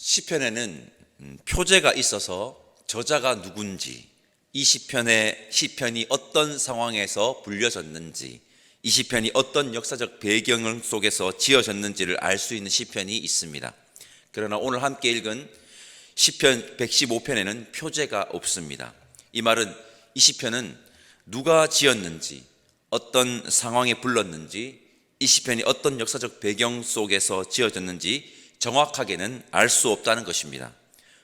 시편에는 표제가 있어서 저자가 누군지, 이 시편이 어떤 상황에서 불려졌는지, 이 시편이 어떤 역사적 배경 속에서 지어졌는지를 알 수 있는 시편이 있습니다. 그러나 오늘 함께 읽은 시편 115편에는 표제가 없습니다. 이 말은 이 시편은 누가 지었는지, 어떤 상황에 불렀는지, 이 시편이 어떤 역사적 배경 속에서 지어졌는지 정확하게는 알 수 없다는 것입니다.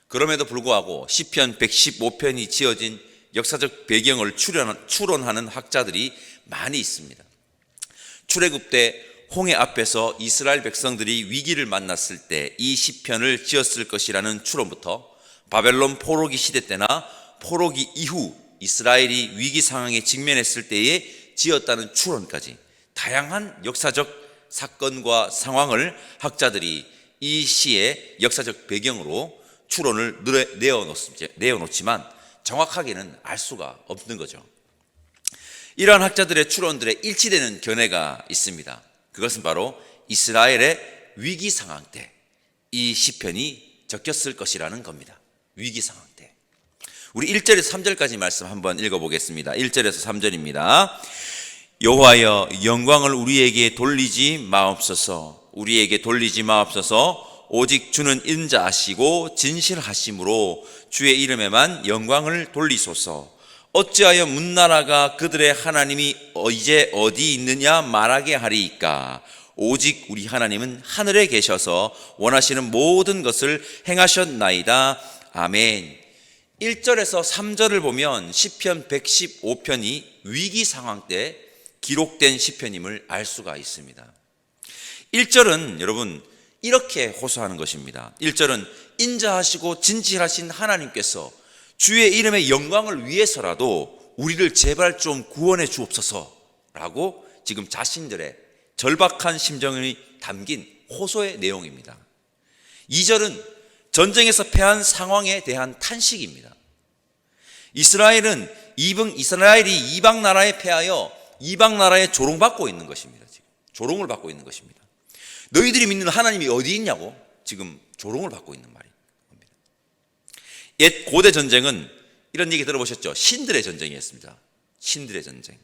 그럼에도 불구하고 시편 115편이 지어진 역사적 배경을 추론하는 학자들이 많이 있습니다. 출애굽 때 홍해 앞에서 이스라엘 백성들이 위기를 만났을 때 이 시편을 지었을 것이라는 추론부터 바벨론 포로기 시대 때나 포로기 이후 이스라엘이 위기 상황에 직면했을 때에 지었다는 추론까지 다양한 역사적 사건과 상황을 학자들이 이 시의 역사적 배경으로 추론을 내어놓지만 정확하게는 알 수가 없는 거죠. 이러한 학자들의 추론들에 일치되는 견해가 있습니다. 그것은 바로 이스라엘의 위기 상황 때 이 시편이 적혔을 것이라는 겁니다. 위기 상황 때. 우리 1절에서 3절까지 말씀 한번 읽어보겠습니다. 1절에서 3절입니다. 여호와여, 영광을 우리에게 돌리지 마옵소서. 우리에게 돌리지 마옵소서. 오직 주는 인자하시고 진실하심으로 주의 이름에만 영광을 돌리소서. 어찌하여 문나라가 그들의 하나님이 이제 어디 있느냐 말하게 하리이까. 오직 우리 하나님은 하늘에 계셔서 원하시는 모든 것을 행하셨나이다. 아멘. 1절에서 3절을 보면 시편 115편이 위기 상황 때 기록된 시편임을 알 수가 있습니다. 1절은 여러분 이렇게 호소하는 것입니다. 1절은 인자하시고 진실하신 하나님께서 주의 이름의 영광을 위해서라도 우리를 제발 좀 구원해 주옵소서라고 지금 자신들의 절박한 심정이 담긴 호소의 내용입니다. 2절은 전쟁에서 패한 상황에 대한 탄식입니다. 이스라엘이 이방 나라에 패하여 이방 나라에 조롱받고 있는 것입니다. 지금 조롱을 받고 있는 것입니다. 너희들이 믿는 하나님이 어디 있냐고 지금 조롱을 받고 있는 말입니다. 옛 고대 전쟁은 이런 얘기 들어보셨죠? 신들의 전쟁이었습니다. 신들의 전쟁.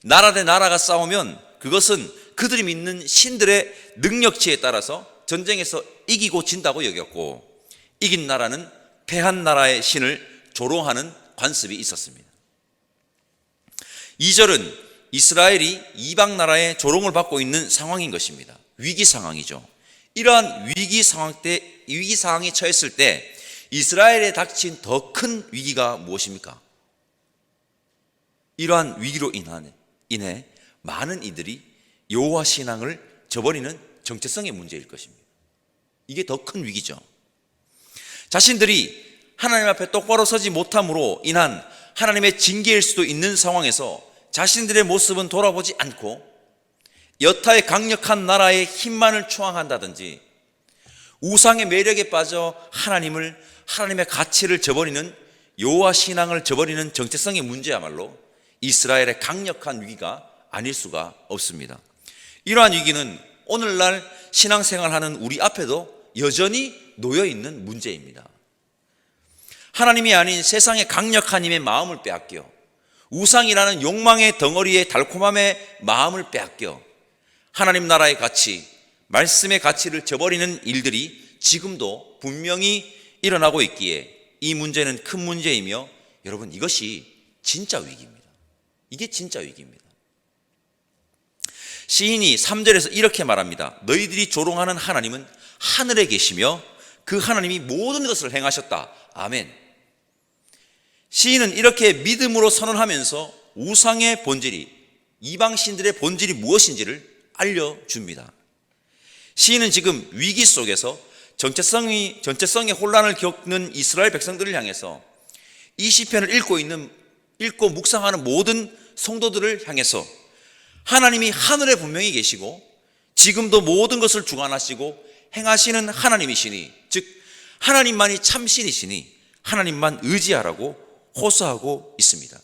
나라 대 나라가 싸우면 그것은 그들이 믿는 신들의 능력치에 따라서 전쟁에서 이기고 진다고 여겼고, 이긴 나라는 패한 나라의 신을 조롱하는 관습이 있었습니다. 2절은 이스라엘이 이방 나라의 조롱을 받고 있는 상황인 것입니다. 위기 상황이죠. 이러한 위기 상황에 처했을 때 이스라엘에 닥친 더 큰 위기가 무엇입니까? 이러한 위기로 인해 많은 이들이 여호와 신앙을 저버리는 정체성의 문제일 것입니다. 이게 더 큰 위기죠. 자신들이 하나님 앞에 똑바로 서지 못함으로 인한 하나님의 징계일 수도 있는 상황에서 자신들의 모습은 돌아보지 않고 여타의 강력한 나라의 힘만을 추앙한다든지 우상의 매력에 빠져 하나님의 가치를 저버리는 여호와 신앙을 저버리는 정체성의 문제야말로 이스라엘의 강력한 위기가 아닐 수가 없습니다. 이러한 위기는 오늘날 신앙생활하는 우리 앞에도 여전히 놓여있는 문제입니다. 하나님이 아닌 세상의 강력한 힘의 마음을 빼앗겨 우상이라는 욕망의 덩어리의 달콤함의 마음을 빼앗겨 하나님 나라의 가치, 말씀의 가치를 저버리는 일들이 지금도 분명히 일어나고 있기에 이 문제는 큰 문제이며 여러분 이것이 진짜 위기입니다. 이게 진짜 위기입니다. 시인이 3절에서 이렇게 말합니다. 너희들이 조롱하는 하나님은 하늘에 계시며 그 하나님이 모든 것을 행하셨다. 아멘. 시인은 이렇게 믿음으로 선언하면서 우상의 본질이, 이방 신들의 본질이 무엇인지를 알려줍니다. 시인은 지금 위기 속에서 정체성의 혼란을 겪는 이스라엘 백성들을 향해서 이 시편을 읽고 묵상하는 모든 성도들을 향해서 하나님이 하늘에 분명히 계시고 지금도 모든 것을 주관하시고 행하시는 하나님이시니, 즉 하나님만이 참신이시니 하나님만 의지하라고 호소하고 있습니다.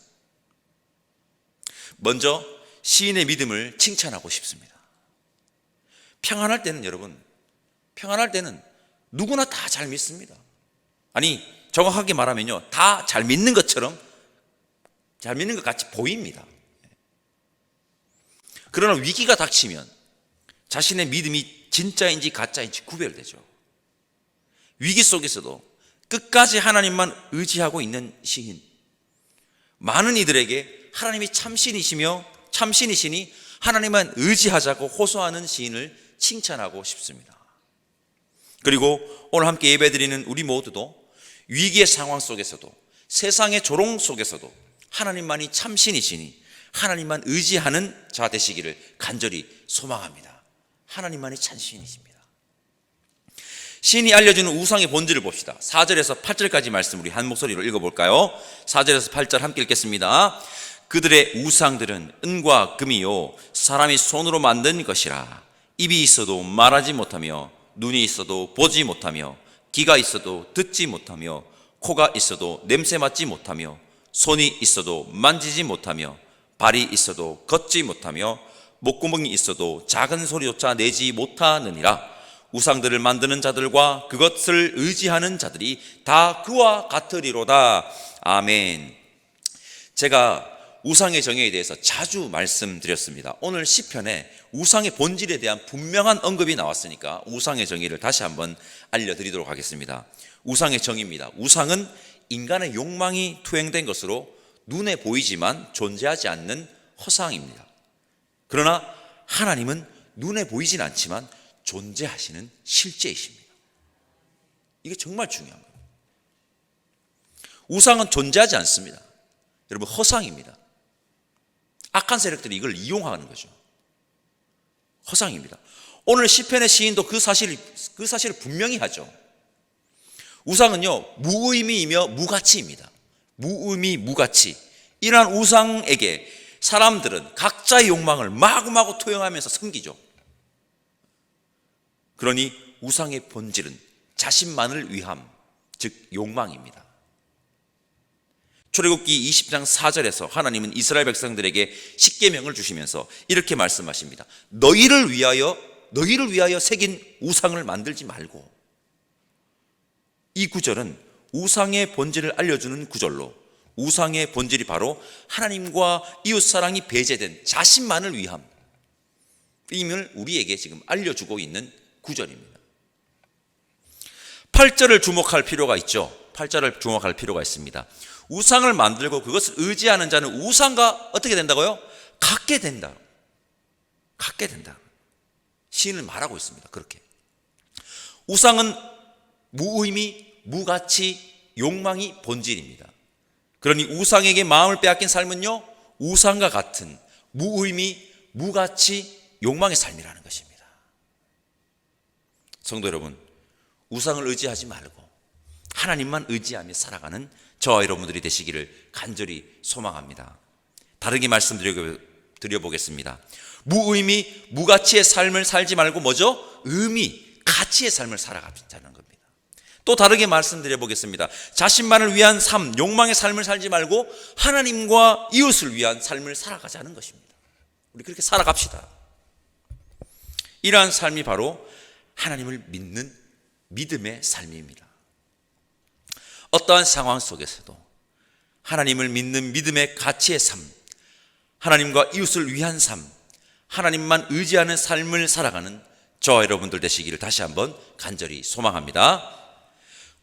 먼저 시인의 믿음을 칭찬하고 싶습니다. 평안할 때는 누구나 다 잘 믿습니다. 아니, 정확하게 말하면요, 다 잘 믿는 것처럼, 잘 믿는 것 같이 보입니다. 그러나 위기가 닥치면 자신의 믿음이 진짜인지 가짜인지 구별되죠. 위기 속에서도 끝까지 하나님만 의지하고 있는 시인, 많은 이들에게 하나님이 참신이시니 하나님만 의지하자고 호소하는 시인을 칭찬하고 싶습니다. 그리고 오늘 함께 예배드리는 우리 모두도 위기의 상황 속에서도, 세상의 조롱 속에서도 하나님만이 참신이시니 하나님만 의지하는 자 되시기를 간절히 소망합니다. 하나님만이 참신이십니다. 시인이 알려주는 우상의 본질을 봅시다. 4절에서 8절까지 말씀 우리 한 목소리로 읽어볼까요? 4절에서 8절 함께 읽겠습니다. 그들의 우상들은 은과 금이요 사람이 손으로 만든 것이라. 입이 있어도 말하지 못하며, 눈이 있어도 보지 못하며, 귀가 있어도 듣지 못하며, 코가 있어도 냄새 맡지 못하며, 손이 있어도 만지지 못하며, 발이 있어도 걷지 못하며, 목구멍이 있어도 작은 소리조차 내지 못하느니라. 우상들을 만드는 자들과 그것을 의지하는 자들이 다 그와 같으리로다. 아멘. 제가 우상의 정의에 대해서 자주 말씀드렸습니다. 오늘 시편에 우상의 본질에 대한 분명한 언급이 나왔으니까 우상의 정의를 다시 한번 알려드리도록 하겠습니다. 우상의 정의입니다. 우상은 인간의 욕망이 투영된 것으로 눈에 보이지만 존재하지 않는 허상입니다. 그러나 하나님은 눈에 보이진 않지만 존재하시는 실제이십니다. 이게 정말 중요한 거예요. 우상은 존재하지 않습니다. 여러분, 허상입니다. 악한 세력들이 이걸 이용하는 거죠. 허상입니다. 오늘 시편의 시인도 그 사실을 분명히 하죠. 우상은요, 무의미이며 무가치입니다. 무의미, 무가치. 이러한 우상에게 사람들은 각자의 욕망을 마구마구 투영하면서 섬기죠. 그러니 우상의 본질은 자신만을 위함, 즉 욕망입니다. 출애굽기 20장 4절에서 하나님은 이스라엘 백성들에게 십계명을 주시면서 이렇게 말씀하십니다. 너희를 위하여 새긴 우상을 만들지 말고. 이 구절은 우상의 본질을 알려주는 구절로, 우상의 본질이 바로 하나님과 이웃사랑이 배제된 자신만을 위함, 임을 우리에게 지금 알려주고 있는 구절입니다. 8절을 주목할 필요가 있죠. 8절을 주목할 필요가 있습니다. 우상을 만들고 그것을 의지하는 자는 우상과 어떻게 된다고요? 같게 된다. 같게 된다. 시인을 말하고 있습니다. 그렇게. 우상은 무의미, 무가치, 욕망이 본질입니다. 그러니 우상에게 마음을 빼앗긴 삶은요, 우상과 같은 무의미, 무가치, 욕망의 삶이라는 것입니다. 성도 여러분, 우상을 의지하지 말고 하나님만 의지하며 살아가는 저와 여러분들이 되시기를 간절히 소망합니다. 다르게 말씀드려보겠습니다. 무의미, 무가치의 삶을 살지 말고 뭐죠? 의미, 가치의 삶을 살아가자는 겁니다. 또 다르게 말씀드려보겠습니다. 자신만을 위한 삶, 욕망의 삶을 살지 말고 하나님과 이웃을 위한 삶을 살아가자는 것입니다. 우리 그렇게 살아갑시다. 이러한 삶이 바로 하나님을 믿는 믿음의 삶입니다. 어떠한 상황 속에서도 하나님을 믿는 믿음의 가치의 삶, 하나님과 이웃을 위한 삶, 하나님만 의지하는 삶을 살아가는 저와 여러분들 되시기를 다시 한번 간절히 소망합니다.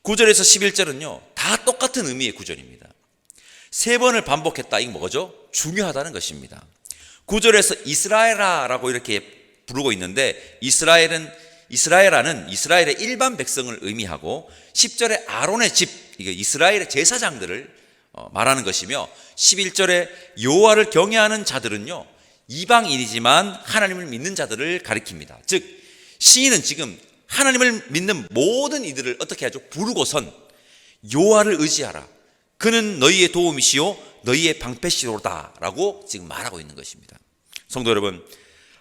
9절에서 11절은요, 다 똑같은 의미의 구절입니다. 3번을 반복했다. 이게 뭐죠? 중요하다는 것입니다. 9절에서 이스라엘아라고 이렇게 부르고 있는데, 이스라엘은 이스라엘의 일반 백성을 의미하고, 10절에 아론의 집, 이게 이스라엘의 제사장들을 말하는 것이며, 11절에 여호와를 경외하는 자들은요, 이방인이지만 하나님을 믿는 자들을 가리킵니다. 즉, 시인은 지금 하나님을 믿는 모든 이들을 어떻게 하죠? 부르고선 여호와를 의지하라. 그는 너희의 도움이시요 너희의 방패시로다 라고 지금 말하고 있는 것입니다. 성도 여러분,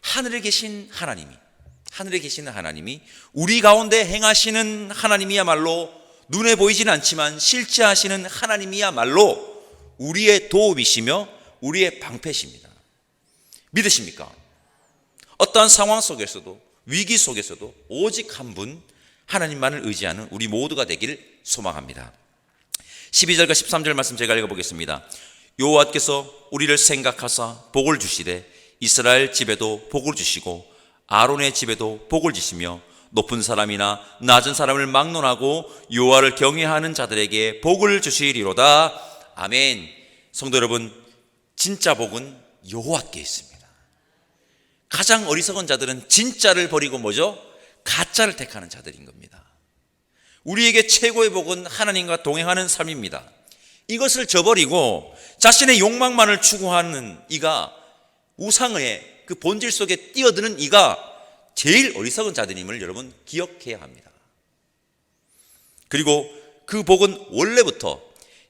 하늘에 계시는 하나님이 우리 가운데 행하시는 하나님이야말로 눈에 보이지는 않지만 실제하시는 하나님이야말로 우리의 도움이시며 우리의 방패십니다. 믿으십니까? 어떠한 상황 속에서도, 위기 속에서도 오직 한 분, 하나님만을 의지하는 우리 모두가 되길 소망합니다. 12절과 13절 말씀 제가 읽어보겠습니다. 여호와께서 우리를 생각하사 복을 주시되 이스라엘 집에도 복을 주시고 아론의 집에도 복을 주시며 높은 사람이나 낮은 사람을 막론하고 여호와를 경외하는 자들에게 복을 주시리로다. 아멘. 성도 여러분, 진짜 복은 여호와께 있습니다. 가장 어리석은 자들은 진짜를 버리고 뭐죠? 가짜를 택하는 자들인 겁니다. 우리에게 최고의 복은 하나님과 동행하는 삶입니다. 이것을 저버리고 자신의 욕망만을 추구하는 이가, 우상의 그 본질 속에 뛰어드는 이가 제일 어리석은 자들임을 여러분 기억해야 합니다. 그리고 그 복은 원래부터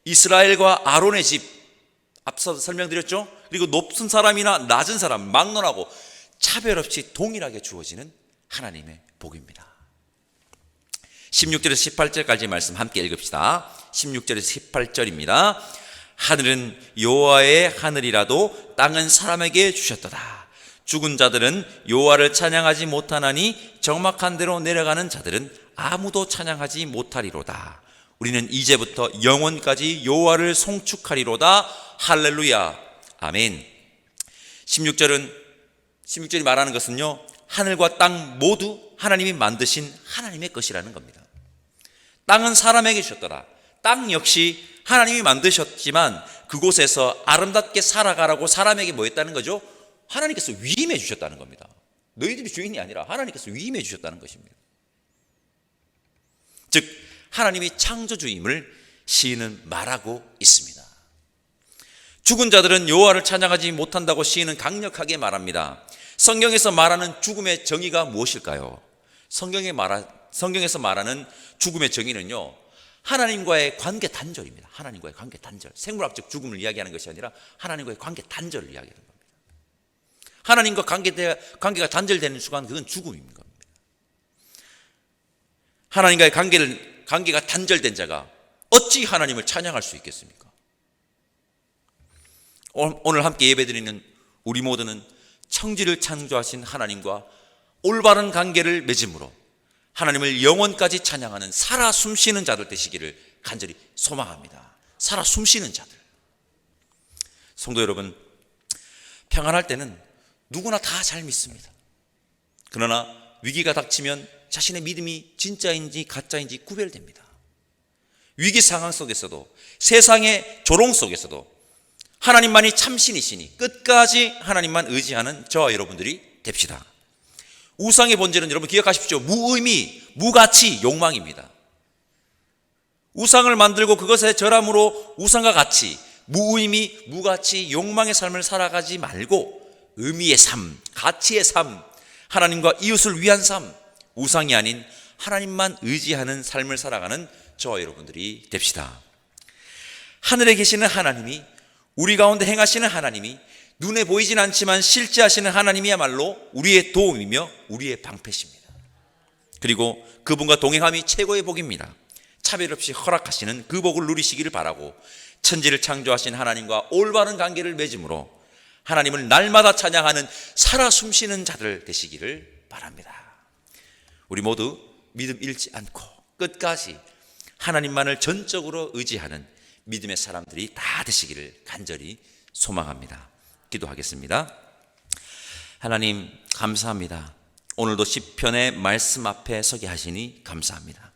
이스라엘과 아론의 집, 앞서 설명드렸죠? 그리고 높은 사람이나 낮은 사람, 막론하고 차별 없이 동일하게 주어지는 하나님의 복입니다. 16절에서 18절까지 말씀 함께 읽읍시다. 16절에서 18절입니다. 하늘은 여호와의 하늘이라도 땅은 사람에게 주셨도다. 죽은 자들은 여호와를 찬양하지 못하나니 적막한 데로 내려가는 자들은 아무도 찬양하지 못하리로다. 우리는 이제부터 영원까지 여호와를 송축하리로다. 할렐루야. 아멘. 16절이 말하는 것은요, 하늘과 땅 모두 하나님이 만드신 하나님의 것이라는 겁니다. 땅은 사람에게 주셨더라. 땅 역시 하나님이 만드셨지만 그곳에서 아름답게 살아가라고 사람에게 뭐 했다는 거죠? 하나님께서 위임해 주셨다는 겁니다. 너희들이 주인이 아니라 하나님께서 위임해 주셨다는 것입니다. 즉 하나님이 창조주임을 시인은 말하고 있습니다. 죽은 자들은 여호와를 찬양하지 못한다고 시인은 강력하게 말합니다. 성경에서 말하는 죽음의 정의가 무엇일까요? 성경에서 말하는 죽음의 정의는요, 하나님과의 관계 단절입니다. 하나님과의 관계 단절. 생물학적 죽음을 이야기하는 것이 아니라 하나님과의 관계 단절을 이야기하는 겁니다. 하나님과 관계가 단절되는 순간 그건 죽음인 겁니다. 하나님과의 관계가 단절된 자가 어찌 하나님을 찬양할 수 있겠습니까? 오늘 함께 예배드리는 우리 모두는 천지를 창조하신 하나님과 올바른 관계를 맺음으로 하나님을 영원까지 찬양하는 살아 숨쉬는 자들 되시기를 간절히 소망합니다. 살아 숨쉬는 자들. 성도 여러분, 평안할 때는 누구나 다 잘 믿습니다. 그러나 위기가 닥치면 자신의 믿음이 진짜인지 가짜인지 구별됩니다. 위기 상황 속에서도, 세상의 조롱 속에서도 하나님만이 참신이시니 끝까지 하나님만 의지하는 저와 여러분들이 됩시다. 우상의 본질은 여러분 기억하십시오. 무의미, 무가치, 욕망입니다. 우상을 만들고 그것에 절함으로 우상과 같이 무의미, 무가치, 욕망의 삶을 살아가지 말고 의미의 삶, 가치의 삶, 하나님과 이웃을 위한 삶, 우상이 아닌 하나님만 의지하는 삶을 살아가는 저와 여러분들이 됩시다. 하늘에 계시는 하나님이, 우리 가운데 행하시는 하나님이, 눈에 보이진 않지만 실제하시는 하나님이야말로 우리의 도움이며 우리의 방패십니다. 그리고 그분과 동행함이 최고의 복입니다. 차별 없이 허락하시는 그 복을 누리시기를 바라고 천지를 창조하신 하나님과 올바른 관계를 맺음으로 하나님을 날마다 찬양하는 살아 숨쉬는 자들 되시기를 바랍니다. 우리 모두 믿음 잃지 않고 끝까지 하나님만을 전적으로 의지하는 믿음의 사람들이 다 되시기를 간절히 소망합니다. 기도하겠습니다. 하나님 감사합니다. 오늘도 시편의 말씀 앞에 서게 하시니 감사합니다.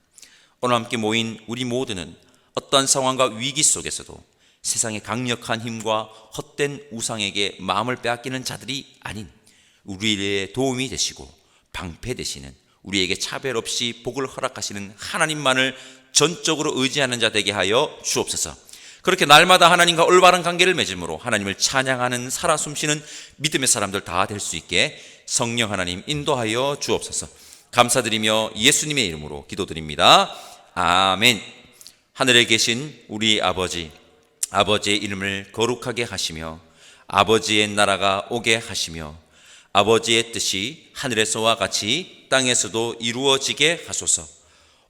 오늘 함께 모인 우리 모두는 어떤 상황과 위기 속에서도 세상의 강력한 힘과 헛된 우상에게 마음을 빼앗기는 자들이 아닌 우리의 도움이 되시고 방패 되시는, 우리에게 차별 없이 복을 허락하시는 하나님만을 전적으로 의지하는 자 되게 하여 주옵소서. 그렇게 날마다 하나님과 올바른 관계를 맺음으로 하나님을 찬양하는 살아 숨쉬는 믿음의 사람들 다 될 수 있게 성령 하나님 인도하여 주옵소서. 감사드리며 예수님의 이름으로 기도드립니다. 아멘. 하늘에 계신 우리 아버지, 아버지의 이름을 거룩하게 하시며 아버지의 나라가 오게 하시며 아버지의 뜻이 하늘에서와 같이 땅에서도 이루어지게 하소서.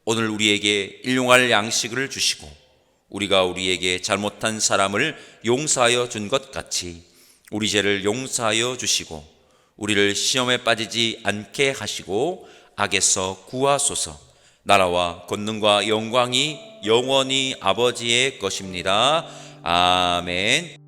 오늘 우리에게 일용할 양식을 주시고 우리가 우리에게 잘못한 사람을 용서하여 준 것 같이 우리 죄를 용서하여 주시고 우리를 시험에 빠지지 않게 하시고 악에서 구하소서. 나라와 권능과 영광이 영원히 아버지의 것입니다. 아멘.